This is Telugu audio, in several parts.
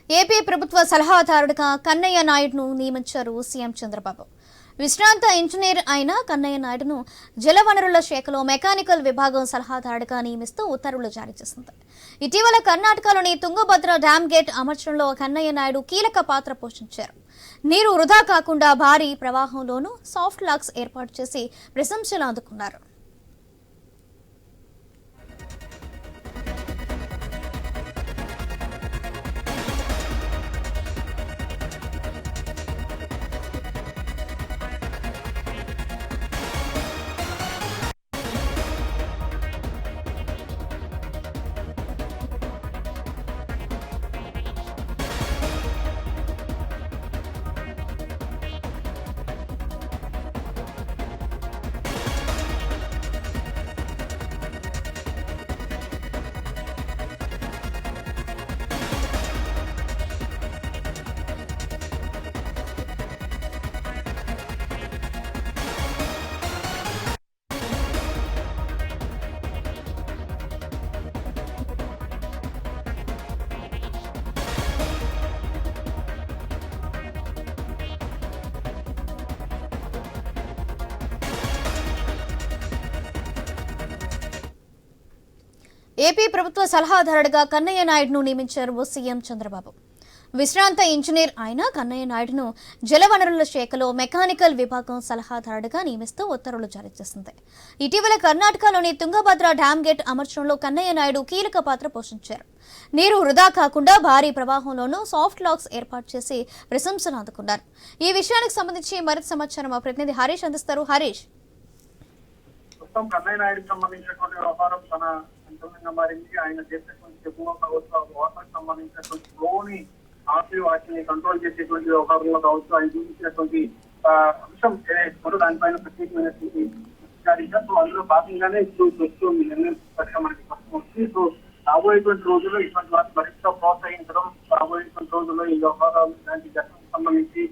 ఏపీ ప్రభుత్వ సలహాదారుడిగా కన్నయ్య నాయుడును నియమించారు సీఎం చంద్రబాబు. విశ్రాంత ఇంజనీర్ అయిన కన్నయ్య నాయుడును జలవనరుల శాఖలో మెకానికల్ విభాగం సలహాదారుడిగా నియమిస్తూ ఉత్తర్వులు జారీ చేసింది. ఇటీవల కర్ణాటకలోని తుంగభద్ర డ్యామ్ గేట్ అమర్చడంలో కన్నయ్య నాయుడు కీలక పాత్ర పోషించారు. నీరు వృధా కాకుండా భారీ ప్రవాహంలోనూ సాఫ్ట్ లాక్స్ ఏర్పాటు చేసి ప్రశంసలు అందుకున్నారు. ఏపీ ప్రభుత్వ సలహాదారుడిగా కన్నయ్య నాయుడును నియమించారు సీఎం చంద్రబాబు. విశ్రాంత ఇంజనీర్ అయిన కన్నయ్య నాయుడును జలవనరుల శాఖలో మెకానికల్ విభాగం సలహాదారుడిగా నియమిస్తూ ఉత్తర్వులు జారీ చేసింది. ఇటీవల కర్ణాటకలోని తుంగభద్ర డ్యామ్ గేట్ అమర్చడంలో కన్నయ్య నాయుడు కీలక పాత్ర పోషించారు. నీరు వృధా కాకుండా భారీ ప్రవాహంలోనూ సాఫ్ట్ లాక్స్ ఏర్పాటు చేసి ప్రశంసలు అందుకున్నారు. ఈ విషయానికి సంబంధించి మరింత సమాచారం మా ప్రతినిధి హరీష్ అందిస్తారు. హరీష్, కన్నయ్య నాయుడుకి సంబంధించినటువంటి వ్యవహారం తన సంచలనంగా మారింది. ఆయన చేసినటువంటి చెప్పుగా కావచ్చు, వాటర్కి సంబంధించినటువంటి ఫ్లోని ఆపి వాటిని కంట్రోల్ చేసేటువంటి వ్యవహారంలో కావచ్చు, ఆయన చూపించినటువంటి అంశం ఏదైతే దానిపైన ప్రత్యేకమైనటువంటి విచారించారు. సో అందులో భాగంగానే ఇప్పుడు వస్తుంది నిర్ణయం మనకి వస్తుంది. సో రాబోయేటువంటి రోజుల్లో ఇటువంటి వాటిని మరింత ప్రోత్సహించడం, రాబోయేటువంటి రోజుల్లో ఈ వ్యవహారం ఇలాంటి ఘటనకు సంబంధించి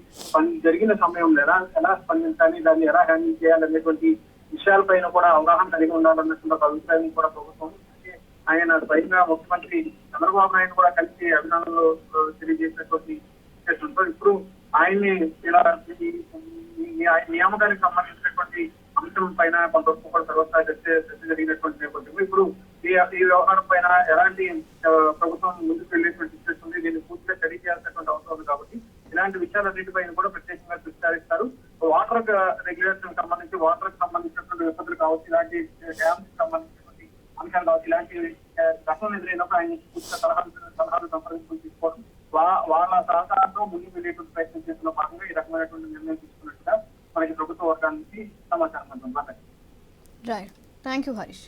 జరిగిన సమయంలో ఎలా స్పందించాలి, దాన్ని ఎలా హ్యాండిల్ చేయాలనేటువంటి విషయాలపైన కూడా అవగాహన కలిగి ఉండాలన్నటువంటి ఒక అభిప్రాయం కూడా ప్రభుత్వం. ఆయన స్వయంగా ముఖ్యమంత్రి చంద్రబాబు నాయుడు కూడా కలిసి అభినందనలు తెలియజేసినటువంటి విషయంతో ఇప్పుడు ఆయన్ని ఇలా నియామకానికి సంబంధించినటువంటి అంశం పైన కొంతవరకు కూడా సర్వస్థాయి చర్చ జరిగినటువంటి నేపథ్యం. ఇప్పుడు ఈ వ్యవహారం పైన ఎలాంటి ప్రభుత్వం ముందుకు వెళ్ళేటువంటి సిచ్యువేషన్ ఉంది, దీన్ని పూర్తిగా స్టడీ చేయాల్సినటువంటి అవసరం ఉంది. కాబట్టి ఇలాంటి విషయాలన్నింటిపైన కూడా ప్రత్యేకంగా విచారిస్తారు. వాటర్ రెగ్యులేషన్ సంబంధించి వాటర్ కి సంబంధించినటువంటి విపత్తులు కావచ్చు, ఇలాంటి డ్యామ్స్ కి సంబంధించినటువంటి అంశాలు కావచ్చు, ఇలాంటి ఘటనలు ఎదురైనప్పుడు ఆయన పూర్తిగా సలహాలు సంప్రదింపులు తీసుకోవడం, వాళ్ళ సహకారంతో ముందుకు వెళ్ళేటువంటి ప్రయత్నం చేసిన భాగంగా ఈ రకమైనటువంటి నిర్ణయం తీసుకున్నట్టుగా మనకి ప్రభుత్వ వర్గాల నుంచి సమాచారం అందుతుంది. Thank you Harish.